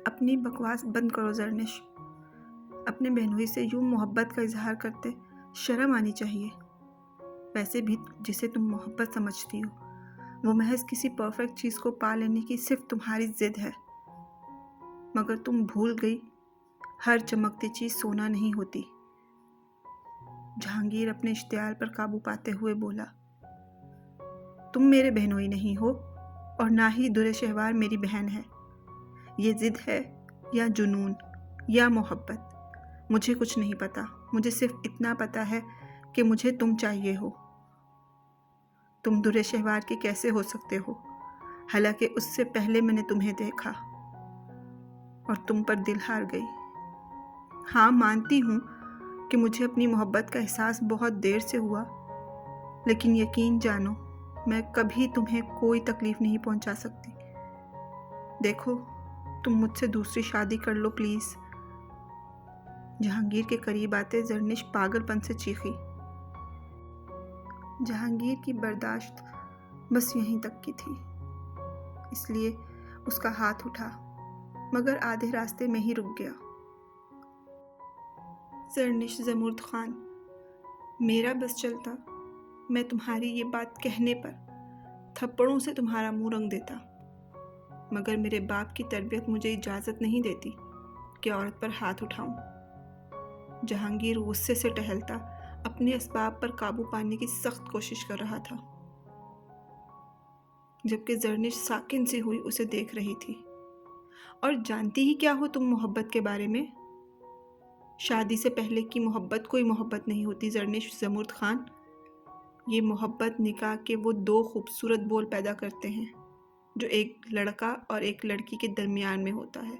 اپنی بکواس بند کرو زرنش. اپنے بہنوئی سے یوں محبت کا اظہار کرتے شرم آنی چاہیے. ویسے بھی جسے تم محبت سمجھتی ہو وہ محض کسی پرفیکٹ چیز کو پا لینے کی صرف تمہاری ضد ہے. مگر تم بھول گئی ہر چمکتی چیز سونا نہیں ہوتی. جہانگیر اپنے اشتعال پر قابو پاتے ہوئے بولا. تم میرے بہنوئی نہیں ہو اور نہ ہی در شہوار میری بہن ہے. یہ ضد ہے یا جنون یا محبت مجھے کچھ نہیں پتا. مجھے صرف اتنا پتا ہے کہ مجھے تم چاہیے ہو. تم در شہوار کے کیسے ہو سکتے ہو حالانکہ اس سے پہلے میں نے تمہیں دیکھا اور تم پر دل ہار گئی. ہاں مانتی ہوں کہ مجھے اپنی محبت کا احساس بہت دیر سے ہوا، لیکن یقین جانو میں کبھی تمہیں کوئی تکلیف نہیں پہنچا سکتی. دیکھو تم مجھ سے دوسری شادی کر لو پلیز. جہانگیر کے قریب آتے زرنش پاگل پن سے چیخی. جہانگیر کی برداشت بس یہیں تک کی تھی، اس لیے اس کا ہاتھ اٹھا مگر آدھے راستے میں ہی رک گیا. زرنش زمرد خان، میرا بس چلتا میں تمہاری یہ بات کہنے پر تھپڑوں سے تمہارا منہ رنگ دیتا، مگر میرے باپ کی تربیت مجھے اجازت نہیں دیتی کہ عورت پر ہاتھ اٹھاؤں. جہانگیر غصے سے ٹہلتا اپنے اسباب پر قابو پانے کی سخت کوشش کر رہا تھا، جبکہ زرنش ساکن سی ہوئی اسے دیکھ رہی تھی. اور جانتی ہی کیا ہو تم محبت کے بارے میں؟ شادی سے پہلے کی محبت کوئی محبت نہیں ہوتی زرنش زمرد خان. یہ محبت نکاح کے وہ دو خوبصورت بول پیدا کرتے ہیں جو ایک لڑکا اور ایک لڑکی کے درمیان میں ہوتا ہے.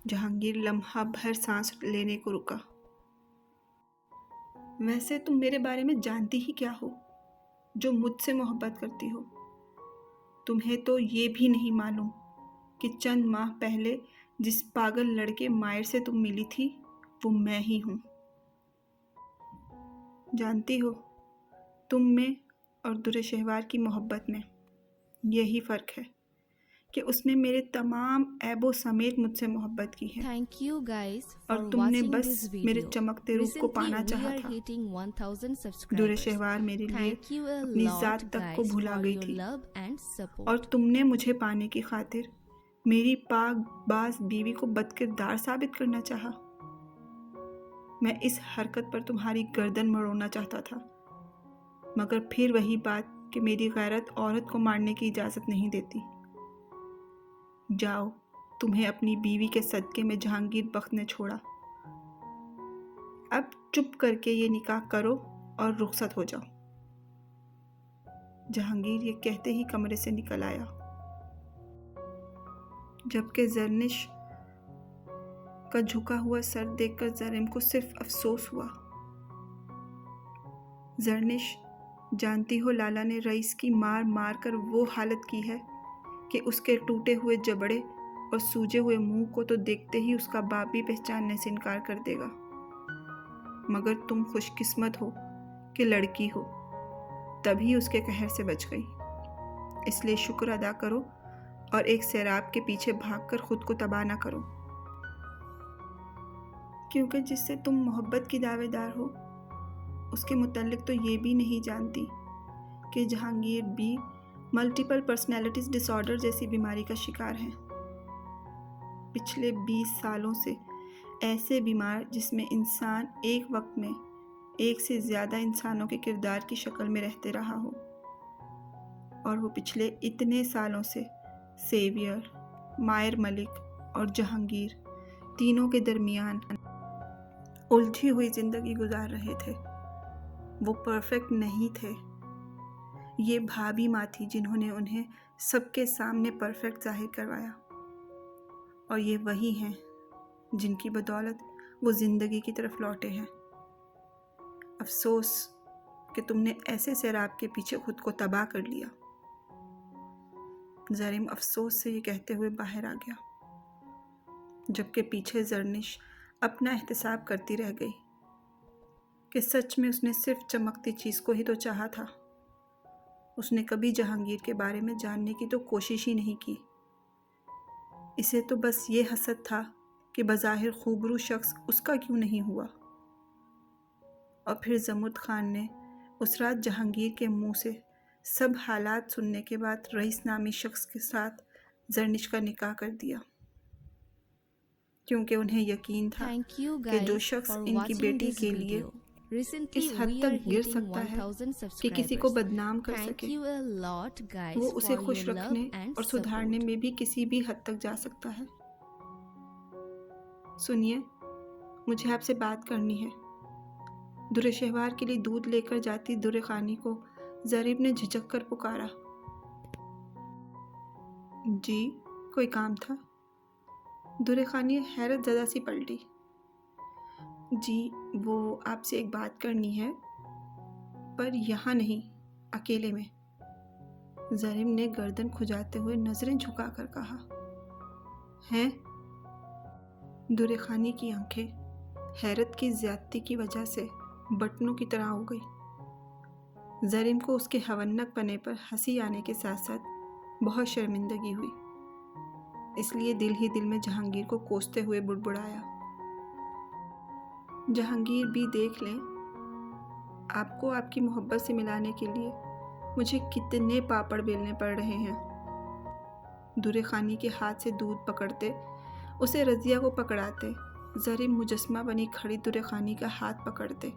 جہانگیر لمحہ بھر سانس لینے کو رکا. ویسے تم میرے بارے میں جانتی ہی کیا ہو جو مجھ سے محبت کرتی ہو؟ تمہیں تو یہ بھی نہیں معلوم کہ چند ماہ پہلے جس پاگل لڑکے مائر سے تم ملی تھی وہ میں ہی ہوں. جانتی ہو تم میں اور در شہوار کی محبت میں یہی فرق ہے کہ اس نے میرے تمام عیبوں سمیت مجھ سے محبت کی ہے Thank you guys اور for تم نے watching بس this میرے video. چمکتے روپ کو Recently پانا we چاہا are تھا. hitting 1000 در subscribers. شہوار میرے لیے Thank you a اپنی lot ذات تک کو guys بھلا for گئی your تھی love and اور support. تم نے مجھے پانے کی خاطر میری پاک باز بیوی کو بدکردار ثابت کرنا چاہا. میں اس حرکت پر تمہاری گردن مڑونا چاہتا تھا، مگر پھر وہی بات کہ میری غیرت عورت کو مارنے کی اجازت نہیں دیتی. جاؤ، تمہیں اپنی بیوی کے صدقے میں جہانگیر بخت نے چھوڑا. اب چپ کر کے یہ نکاح کرو اور رخصت ہو جاؤ. جہانگیر یہ کہتے ہی کمرے سے نکل آیا، جبکہ زرنش کا جھکا ہوا سر دیکھ کر زریم کو صرف افسوس ہوا. زرنش، جانتی ہو لالا نے رئیس کی مار مار کر وہ حالت کی ہے کہ اس کے ٹوٹے ہوئے جبڑے اور سوجے ہوئے منہ کو تو دیکھتے ہی اس کا باپ بھی پہچاننے سے انکار کر دے گا. مگر تم خوش قسمت ہو کہ لڑکی ہو، تبھی اس کے قہر سے بچ گئی. اس لیے شکر ادا کرو اور ایک سیراب کے پیچھے بھاگ کر خود کو تباہ نہ کرو، کیونکہ جس سے تم محبت کی دعوے دار ہو اس کے متعلق تو یہ بھی نہیں جانتی کہ جہانگیر بھی ملٹیپل پرسنالٹیز ڈس آرڈر جیسی بیماری کا شکار ہیں. پچھلے 20 سالوں سے ایسے بیمار جس میں انسان ایک وقت میں ایک سے زیادہ انسانوں کے کردار کی شکل میں رہتے رہا ہو، اور وہ پچھلے اتنے سالوں سے سیویئر، مائر ملک اور جہانگیر تینوں کے درمیان الجھی ہوئی زندگی گزار رہے تھے. وہ پرفیکٹ نہیں تھے. یہ بھابھی ماں تھی جنہوں نے انہیں سب کے سامنے پرفیکٹ ظاہر کروایا، اور یہ وہی ہیں جن کی بدولت وہ زندگی کی طرف لوٹے ہیں. افسوس کہ تم نے ایسے سیراب کے پیچھے خود کو تباہ کر لیا. زریم افسوس سے یہ کہتے ہوئے باہر آ گیا، جبکہ پیچھے زرنش اپنا احتساب کرتی رہ گئی کہ سچ میں اس نے صرف چمکتی چیز کو ہی تو چاہا تھا. اس نے کبھی جہانگیر کے بارے میں جاننے کی تو کوشش ہی نہیں کی. اسے تو بس یہ حسد تھا کہ بظاہر خوبرو شخص اس کا کیوں نہیں ہوا۔ اور پھر زمرد خان نے اس رات جہانگیر کے منہ سے سب حالات سننے کے بعد رئیس نامی شخص کے ساتھ زرنش کا نکاح کر دیا، کیونکہ انہیں یقین تھا کہ جو شخص ان کی بیٹی کے لیے اس حد تک گر سکتا ہے کہ کسی کو بدنام کر سکے، وہ اسے خوش رکھنے اور سدھارنے میں بھی کسی بھی حد تک جا سکتا ہے۔ سنیے، مجھے آپ سے بات کرنی ہے۔ در شہوار کے لیے دودھ لے کر جاتی در خانی کو ظریف نے جھجک کر پکارا۔ جی، کوئی کام تھا؟ در خانی حیرت زدہ سی پلٹی۔ جی، وہ آپ سے ایک بات کرنی ہے، پر یہاں نہیں، اکیلے میں۔ ظریف نے گردن کھجاتے ہوئے نظریں جھکا کر کہا۔ ہیں؟ در خانی کی آنکھیں حیرت کی زیادتی کی وجہ سے بٹنوں کی طرح ہو گئی۔ ظریف کو اس کے ہونک پنے پر ہنسی آنے کے ساتھ ساتھ بہت شرمندگی ہوئی، اس لیے دل ہی دل میں جہانگیر کو کوستے ہوئے بڑبڑایا۔ جہانگیر بھی دیکھ لیں، آپ کو آپ کی محبت سے ملانے کے لیے مجھے کتنے پاپڑ بیلنے پڑ رہے ہیں۔ در خانی کے ہاتھ سے دودھ پکڑتے، اسے رضیہ کو پکڑاتے، ظریف مجسمہ بنی کھڑی در خانی کا ہاتھ پکڑتے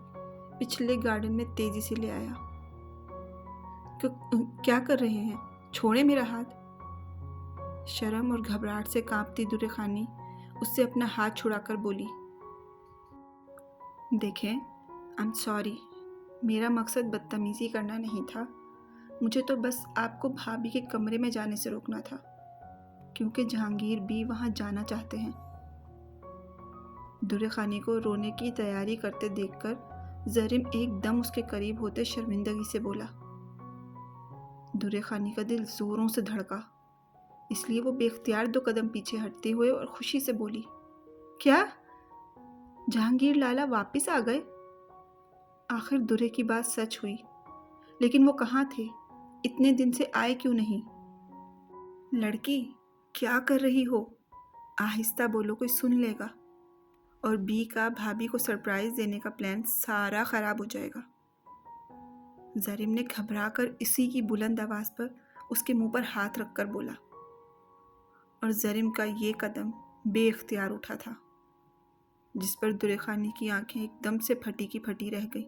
پچھلے گارڈن میں تیزی سے لے آیا۔ کیا کر رہے ہیں؟ چھوڑیں میرا ہاتھ۔ شرم اور گھبراہٹ سے کانپتی در خانی اس سے اپنا ہاتھ چھڑا کر بولی۔ دیکھیں، I'm sorry، میرا مقصد بدتمیزی کرنا نہیں تھا، مجھے تو بس آپ کو بھابھی کے کمرے میں جانے سے روکنا تھا، کیونکہ جہانگیر بھی وہاں جانا چاہتے ہیں۔ در خانی کو رونے کی تیاری کرتے دیکھ کر ظریف ایک دم اس کے قریب ہوتے شرمندگی سے بولا۔ در خانی کا دل زوروں سے دھڑکا، اس لیے وہ بے اختیار 2 قدم پیچھے ہٹتے ہوئے اور خوشی سے بولی۔ کیا؟ جہانگیر لالا واپس آ گئے؟ آخر درے کی بات سچ ہوئی، لیکن وہ کہاں تھے؟ اتنے دن سے آئے کیوں نہیں؟ لڑکی، کیا کر رہی ہو؟ آہستہ بولو، کوئی سن لے گا، اور بی کا بھابھی کو سرپرائز دینے کا پلان سارا خراب ہو جائے گا۔ ظریف نے گھبرا کر اسی کی بلند آواز پر اس کے منہ پر ہاتھ رکھ کر بولا، اور ظریف کا یہ قدم بے اختیار اٹھا تھا، جس پر در خانی کی آنکھیں ایک دم سے پھٹی کی پھٹی رہ گئی۔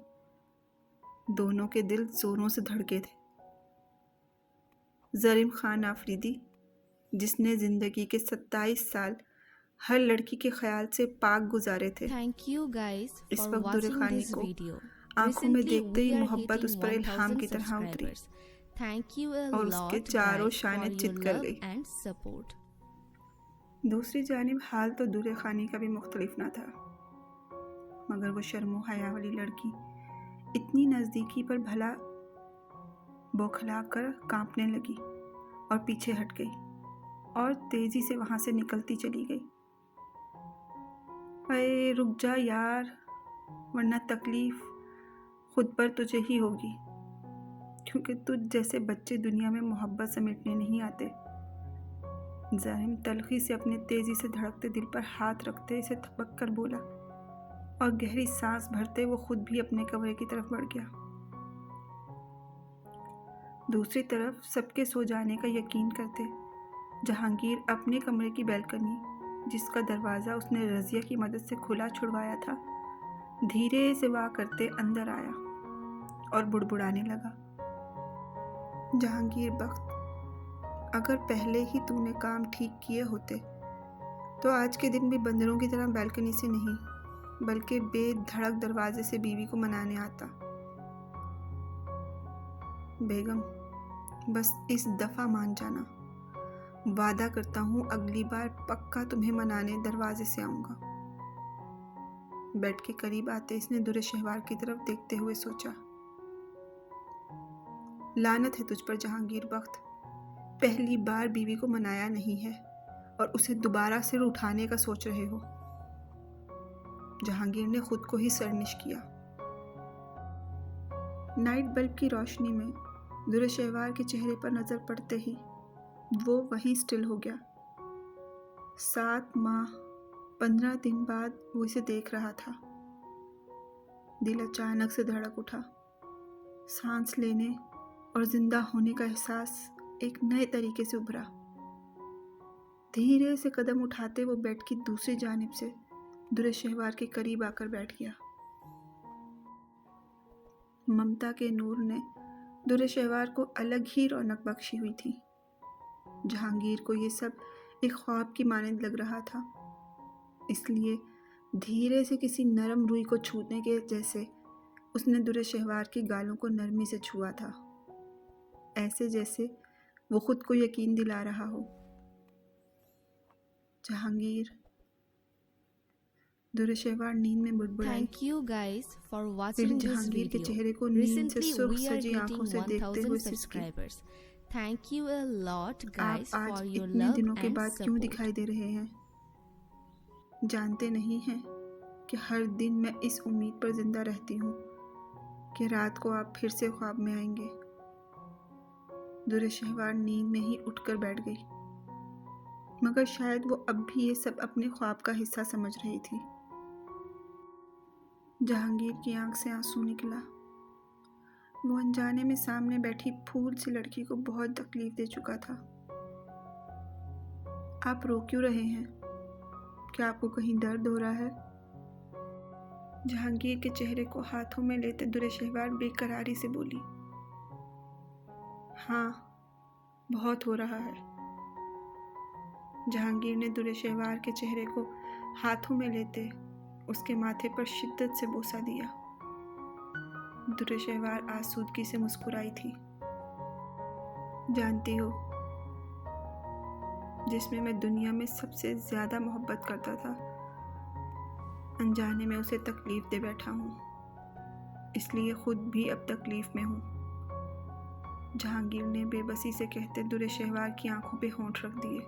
دونوں کے دل زوروں سے دھڑکے تھے۔ ظریف خان آفریدی، جس نے زندگی کے 27 سال ہر لڑکی کے خیال سے پاک گزارے تھے، اس وقت در خانی کو آنکھوں میں دیکھتے ہی محبت اس پر الہام کی طرح اتری اور اس کے چاروں شانے چت کر گئی۔ دوسری جانب حال تو در خانی کا بھی مختلف نہ تھا، مگر وہ شرم و حیا والی لڑکی اتنی نزدیکی پر بھلا بوکھلا کر کانپنے لگی اور پیچھے ہٹ گئی اور تیزی سے وہاں سے نکلتی چلی گئی۔ اے رک جا یار، ورنہ تکلیف خود پر تجھے ہی ہوگی، کیونکہ تجھ جیسے بچے دنیا میں محبت سمیٹنے نہیں آتے۔ ظریف تلخی سے اپنے تیزی سے دھڑکتے دل پر ہاتھ رکھتے اسے تھپک کر بولا، اور گہری سانس بھرتے وہ خود بھی اپنے کمرے کی طرف بڑھ گیا۔ دوسری طرف سب کے سو جانے کا یقین کرتے جہانگیر اپنے کمرے کی بیلکنی، جس کا دروازہ اس نے رضیہ کی مدد سے کھلا چھڑوایا تھا، دھیرے سے وا کرتے اندر آیا اور بڑبڑانے لگا۔ جہانگیر بخت، اگر پہلے ہی تو نے کام ٹھیک کیے ہوتے تو آج کے دن بھی بندروں کی طرح بیلکنی سے نہیں بلکہ بے دھڑک دروازے سے بیوی کو منانے آتا۔ بیگم، بس اس دفعہ مان جانا، وعدہ کرتا ہوں اگلی بار پکا تمہیں منانے دروازے سے آؤں گا۔ بیڈ کے قریب آتے اس نے در شہوار کی طرف دیکھتے ہوئے سوچا، لعنت ہے تجھ پر جہانگیر بخت، پہلی بار بیوی کو منایا نہیں ہے اور اسے دوبارہ سر اٹھانے کا سوچ رہے ہو۔ جہانگیر نے خود کو ہی سرنش کیا۔ نائٹ بلب کی روشنی میں در شہوار کے چہرے پر نظر پڑتے ہی وہ وہیں سٹل ہو گیا۔ 7 ماہ 15 دن بعد وہ اسے دیکھ رہا تھا۔ دل اچانک سے دھڑک اٹھا۔ سانس لینے اور زندہ ہونے کا احساس ایک نئے طریقے سے ابھرا۔ دھیرے سے قدم اٹھاتے وہ بیڈ کی دوسری جانب سے درشہوار کے قریب آ کر بیٹھ گیا۔ ممتا کے نور نے درشہوار کو الگ ہی رونق بخشی ہوئی تھی۔ جہانگیر کو یہ سب ایک خواب کی مانند لگ رہا تھا، اس لیے دھیرے سے کسی نرم روئی کو چھونے کے جیسے اس نے درشہوار کی گالوں کو نرمی سے چھوا تھا، ایسے جیسے وہ خود کو یقین دلا رہا ہو۔ جہانگیر، درشہوار نیند میں بڑبڑائی۔ Thank you guys for پھر watching this جہانگیر کے video. چہرے کو نیند سے Recently سرخ we are سجی آنکھوں getting سے دیکھتے ہوئے 1000 سسکی۔ subscribers. Thank you a lot آپ guys آج for your اتنے love دنوں کے and بعد کیوں support. دکھائی دے رہے ہیں؟ جانتے نہیں ہیں کہ ہر دن میں اس امید پر زندہ رہتی ہوں کہ رات کو آپ پھر سے خواب میں آئیں گے۔ درشہوار نیند میں ہی اٹھ کر بیٹھ گئی، مگر شاید وہ اب بھی یہ سب اپنے خواب کا حصہ سمجھ رہی تھی۔ جہانگیر کی آنکھ سے آنسو نکلا۔ وہ انجانے میں سامنے بیٹھی پھول سی لڑکی کو بہت تکلیف دے چکا تھا۔ آپ رو کیوں رہے ہیں؟ کیا آپ کو کہیں درد ہو رہا ہے؟ جہانگیر کے چہرے کو ہاتھوں میں لیتے درشہوار بے قراری سے بولی۔ ہاں، بہت ہو رہا ہے۔ جہانگیر نے درشہوار کے چہرے کو ہاتھوں میں لیتے اس کے ماتھے پر شدت سے بوسہ دیا۔ درشہوار آسودگی سے مسکرائی تھی۔ جانتی ہو، جس میں دنیا میں سب سے زیادہ محبت کرتا تھا، انجانے میں اسے تکلیف دے بیٹھا ہوں، اس لیے خود بھی اب تکلیف میں ہوں۔ جہانگیر نے بے بسی سے کہتے درشہوار کی آنکھوں پہ ہونٹ رکھ دیے،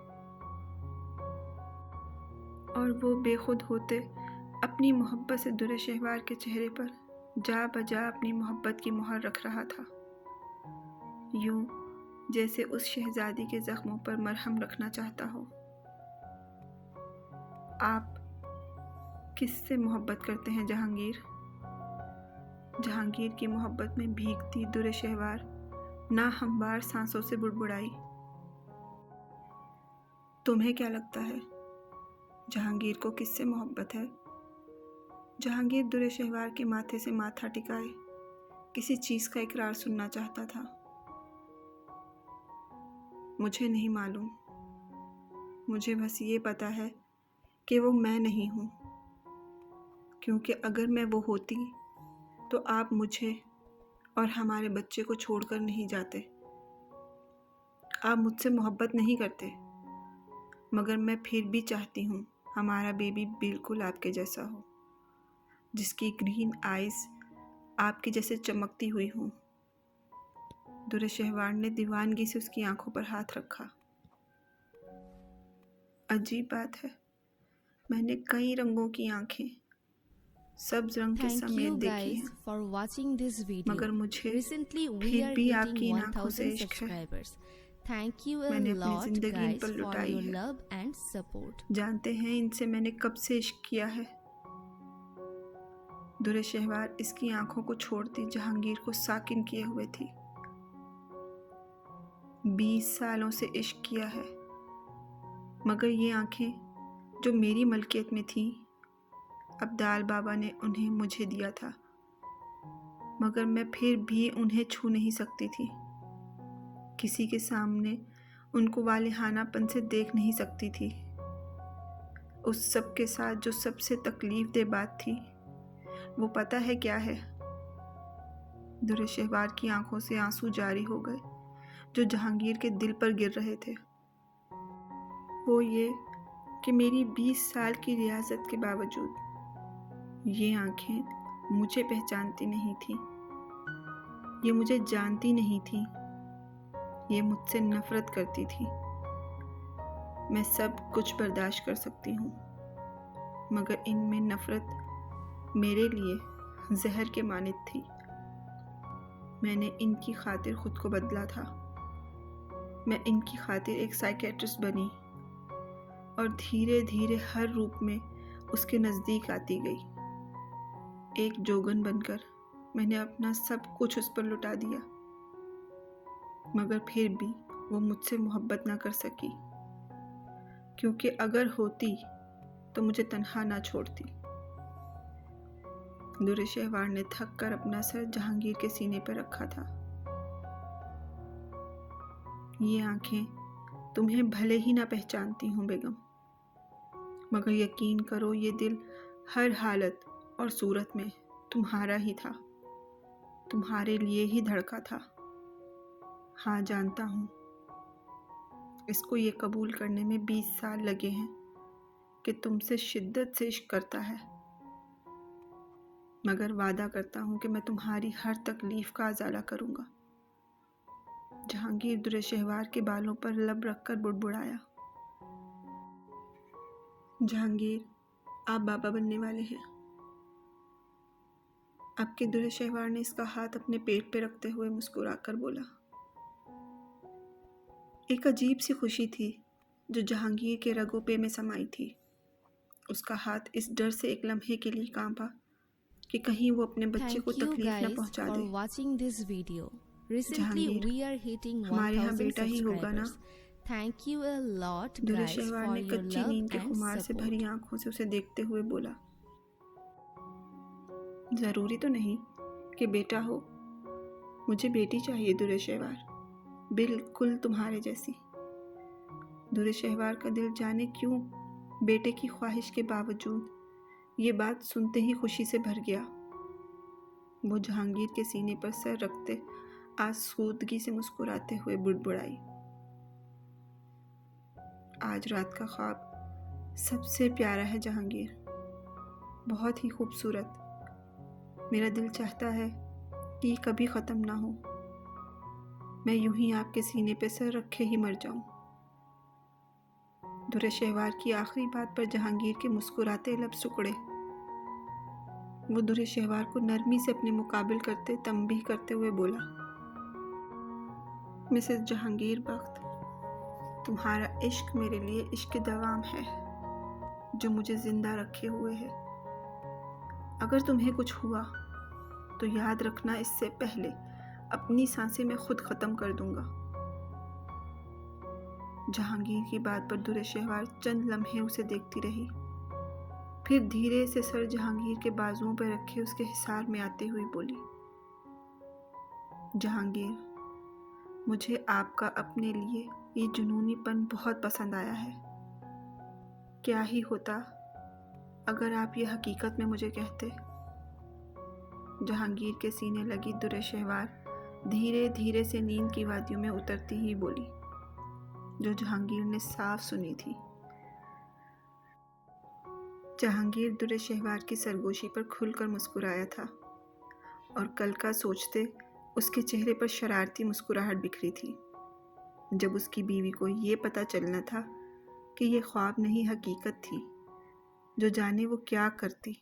اور وہ بے خود ہوتے اپنی محبت سے درشہوار کے چہرے پر جا بجا اپنی محبت کی مہر رکھ رہا تھا، یوں جیسے اس شہزادی کے زخموں پر مرہم رکھنا چاہتا ہو۔ آپ کس سے محبت کرتے ہیں جہانگیر؟ جہانگیر کی محبت میں بھیگتی درشہوار ناہموار سانسوں سے بڑبڑائی۔ تمہیں کیا لگتا ہے جہانگیر کو کس سے محبت ہے؟ جہانگیر درشہوار کے ماتھے سے ماتھا ٹکائے کسی چیز کا اقرار سننا چاہتا تھا۔ مجھے نہیں معلوم، مجھے بس یہ پتا ہے کہ وہ میں نہیں ہوں، کیونکہ اگر میں وہ ہوتی تو آپ مجھے اور ہمارے بچے کو چھوڑ کر نہیں جاتے۔ آپ مجھ سے محبت نہیں کرتے، مگر میں پھر بھی چاہتی ہوں ہمارا بیبی بالکل آپ کے جیسا ہو، جس کی گرین آئیز آپ کی جیسے چمکتی ہوئی ہوں۔ درشہوار نے دیوانگی سے اس کی آنکھوں پر ہاتھ رکھا۔ عجیب بات ہے، میں نے کئی رنگوں کی آنکھیں سبز رنگ کے Thank you سمیت دیکھی guys ہیں، for watching this video. مگر مجھے Recently we پھر are بھی آپ getting کی ان آنکھوں سے 1000 عشق ہے۔ subscribers. Thank you a میں نے اپنی lot زندگی ان guys پر for لٹائی your ہے۔ love and support. جانتے ہیں ان سے میں نے کب سے عشق کیا ہے؟ درشہوار اس کی آنکھوں کو چھوڑتی جہانگیر کو ساکن کیے ہوئے تھی۔ 20 سالوں سے عشق کیا ہے، مگر یہ آنکھیں جو میری ملکیت میں تھیں، عبدال بابا نے انہیں مجھے دیا تھا، مگر میں پھر بھی انہیں چھو نہیں سکتی تھی، کسی کے سامنے ان کو والہانہ پن سے دیکھ نہیں سکتی تھی۔ اس سب کے ساتھ جو سب سے تکلیف دہ بات تھی، وہ پتہ ہے کیا ہے؟ درشہوار کی آنکھوں سے آنسو جاری ہو گئے جو جہانگیر کے دل پر گر رہے تھے۔ وہ یہ کہ میری 20 سال کی ریاضت کے باوجود یہ آنکھیں مجھے پہچانتی نہیں تھیں، یہ مجھے جانتی نہیں تھیں، یہ مجھ سے نفرت کرتی تھی۔ میں سب کچھ برداشت کر سکتی ہوں، مگر ان میں نفرت میرے لیے زہر کے مانند تھی۔ میں نے ان کی خاطر خود کو بدلا تھا، میں ان کی خاطر ایک سائیکیٹرسٹ بنی اور دھیرے دھیرے ہر روپ میں اس کے نزدیک آتی گئی۔ ایک جوگن بن کر میں نے اپنا سب کچھ اس پر لٹا دیا، مگر پھر بھی وہ مجھ سے محبت نہ کر سکی، کیونکہ اگر ہوتی تو مجھے تنہا نہ چھوڑتی۔ در شہوار نے تھک کر اپنا سر جہانگیر کے سینے پر رکھا تھا۔ یہ آنکھیں تمہیں بھلے ہی نہ پہچانتی ہوں بیگم، مگر یقین کرو یہ دل ہر حالت اور صورت میں تمہارا ہی تھا، تمہارے لیے ہی دھڑکا تھا۔ ہاں جانتا ہوں، اس کو یہ قبول کرنے میں 20 سال لگے ہیں کہ تم سے شدت سے عشق کرتا ہے، مگر وعدہ کرتا ہوں کہ میں تمہاری ہر تکلیف کا ازالہ کروں گا۔ جہانگیر در شہوار کے بالوں پر لب رکھ کر بڑبڑایا۔ جہانگیر، آپ بابا بننے والے ہیں۔ اب کے در شہوار نے اس کا ہاتھ اپنے پیٹ پہ رکھتے ہوئے مسکرا کر بولا۔ ایک عجیب سی خوشی تھی جو جہانگیر کے رگوں پہ میں سمائی تھی۔ اس کا ہاتھ اس ڈر سے ایک لمحے کے لیے کانپا کہ کہیں وہ اپنے بچے کو Thank you تکلیف نہ guys پہنچا for they. watching this video. Recently Jahangir, we are hitting ہمارے یہاں 1000 بیٹا ہی ہوگا نا؟ subscribers. Thank you a lot there guys Shehvar for نے your کچی love نیند کے and خمار سے بھری support. آنکھوں سے اسے دیکھتے ہوئے بولا، ضروری تو نہیں کہ بیٹا ہو، مجھے بیٹی چاہیے در شہوار، بالکل تمہارے جیسی۔ در شہوار کا دل جانے کیوں بیٹے کی خواہش کے باوجود یہ بات سنتے ہی خوشی سے بھر گیا۔ وہ جہانگیر کے سینے پر سر رکھتے آسودگی سے مسکراتے ہوئے بڑبڑائی، آج رات کا خواب سب سے پیارا ہے جہانگیر، بہت ہی خوبصورت۔ میرا دل چاہتا ہے کہ یہ کبھی ختم نہ ہو، میں یوں ہی آپ کے سینے پہ سر رکھے ہی مر جاؤں۔ در شہوار کی آخری بات پر جہانگیر کے مسکراتے لب سکڑے۔ وہ در شہوار کو نرمی سے اپنے مقابل کرتے تنبیہ کرتے ہوئے بولا، مسز جہانگیر بخت، تمہارا عشق میرے لیے عشق دوام ہے جو مجھے زندہ رکھے ہوئے ہے۔ اگر تمہیں کچھ ہوا تو یاد رکھنا اس سے پہلے اپنی سانسیں میں خود ختم کر دوں گا۔ جہانگیر کی بات پر در شہوار چند لمحے اسے دیکھتی رہی، پھر دھیرے سے سر جہانگیر کے بازوؤں پر رکھے اس کے حصار میں آتے ہوئے بولی، جہانگیر، مجھے آپ کا اپنے لیے یہ جنونی پن بہت پسند آیا ہے۔ کیا ہی ہوتا اگر آپ یہ حقیقت میں مجھے کہتے۔ جہانگیر کے سینے لگی در شہوار دھیرے دھیرے سے نیند کی وادیوں میں اترتی ہی بولی، جو جہانگیر نے صاف سنی تھی۔ جہانگیر در شہوار کی سرگوشی پر کھل کر مسکرایا تھا، اور کل کا سوچتے اس کے چہرے پر شرارتی مسکراہٹ بکھری تھی۔ جب اس کی بیوی کو یہ پتہ چلنا تھا کہ یہ خواب نہیں حقیقت تھی، جو جانے وہ کیا کرتی۔